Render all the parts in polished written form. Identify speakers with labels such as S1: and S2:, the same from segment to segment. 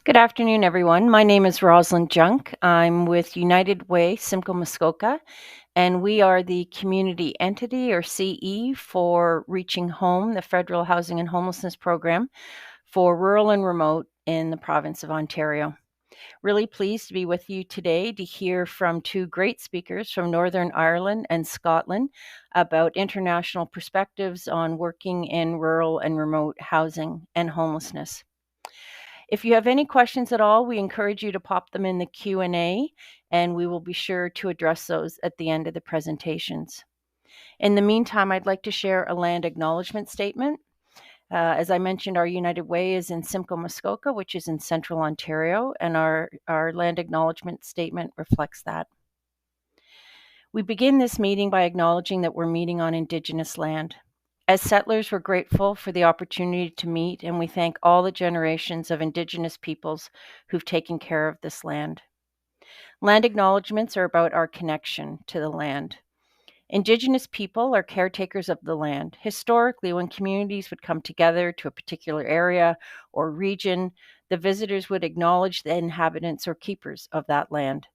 S1: Good afternoon, everyone. My name is Rosalind Junk. I'm with United Way, Simcoe Muskoka, and we are the community entity or CE for Reaching Home, the Federal Housing and Homelessness Program for rural and remote in the province of Ontario. Really pleased to be with you today to hear from two great speakers from Northern Ireland and Scotland about international perspectives on working in rural and remote housing and homelessness. If you have any questions at all, we encourage you to pop them in the Q&A, and we will be sure to address those at the end of the presentations. In the meantime, I'd like to share a land acknowledgement statement. As I mentioned, our United Way is in Simcoe Muskoka, which is in central Ontario, and our land acknowledgement statement reflects that. We begin this meeting by acknowledging that we're meeting on Indigenous land. As settlers, we're grateful for the opportunity to meet, and we thank all the generations of Indigenous peoples who've taken care of this land. Land acknowledgements are about our connection to the land. Indigenous people are caretakers of the land. Historically, when communities would come together to a particular area or region, the visitors would acknowledge the inhabitants or keepers of that land,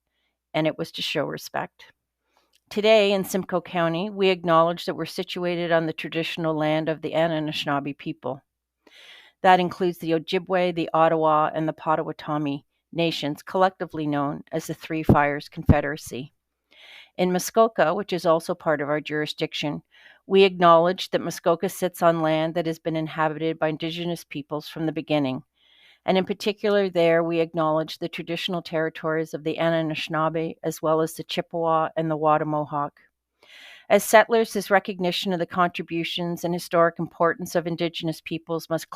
S1: and it was to show respect. Today in Simcoe County, we acknowledge that we're situated on the traditional land of the Anishinaabe people. That includes the Ojibwe, the Ottawa, and the Potawatomi nations, collectively known as the Three Fires Confederacy. In Muskoka, which is also part of our jurisdiction, we acknowledge that Muskoka sits on land that has been inhabited by Indigenous peoples from the beginning. And in particular, there we acknowledge the traditional territories of the Anishinaabe, as well as the Chippewa and the Wattamohawk. As settlers, this recognition of the contributions and historic importance of Indigenous peoples must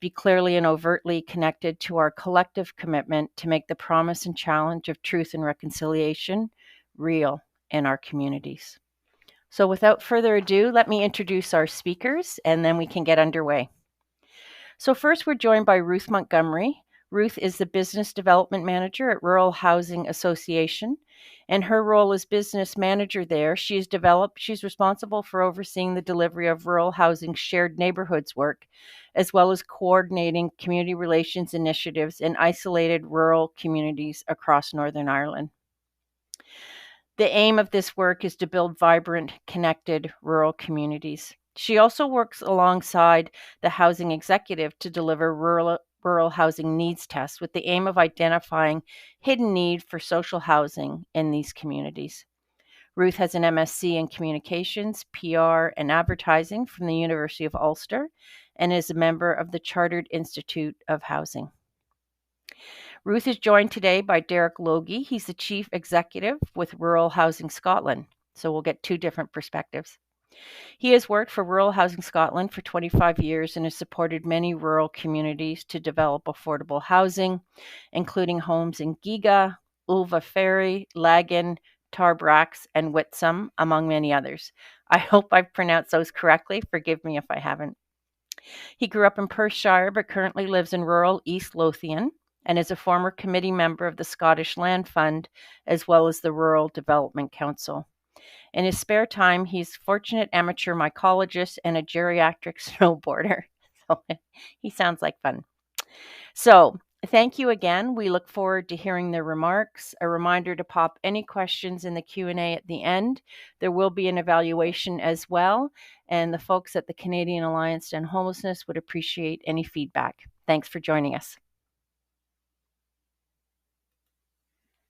S1: be clearly and overtly connected to our collective commitment to make the promise and challenge of truth and reconciliation real in our communities. So without further ado, let me introduce our speakers, and then we can get underway. So first, we're joined by Ruth Montgomery. Ruth is the Business Development Manager at Rural Housing Association. And her role as business manager there, she's responsible for overseeing the delivery of rural housing shared neighborhoods work, as well as coordinating community relations initiatives in isolated rural communities across Northern Ireland. The aim of this work is to build vibrant, connected rural communities. She also works alongside the housing executive to deliver rural housing needs tests with the aim of identifying hidden need for social housing in these communities. Ruth has an MSc in Communications, PR, and Advertising from the University of Ulster and is a member of the Chartered Institute of Housing. Ruth is joined today by Derek Logie. He's the Chief Executive with Rural Housing Scotland, so we'll get two different perspectives. He has worked for Rural Housing Scotland for 25 years and has supported many rural communities to develop affordable housing, including homes in Giga, Ulva Ferry, Laggan, Tarbrax, and Whitsom, among many others. I hope I've pronounced those correctly. Forgive me if I haven't. He grew up in Perthshire but currently lives in rural East Lothian and is a former committee member of the Scottish Land Fund as well as the Rural Development Council. In his spare time, he's a fortunate amateur mycologist and a geriatric snowboarder. So he sounds like fun. So thank you again. We look forward to hearing their remarks. A reminder to pop any questions in the Q&A at the end. There will be an evaluation as well, and the folks at the Canadian Alliance to End Homelessness would appreciate any feedback. Thanks for joining us.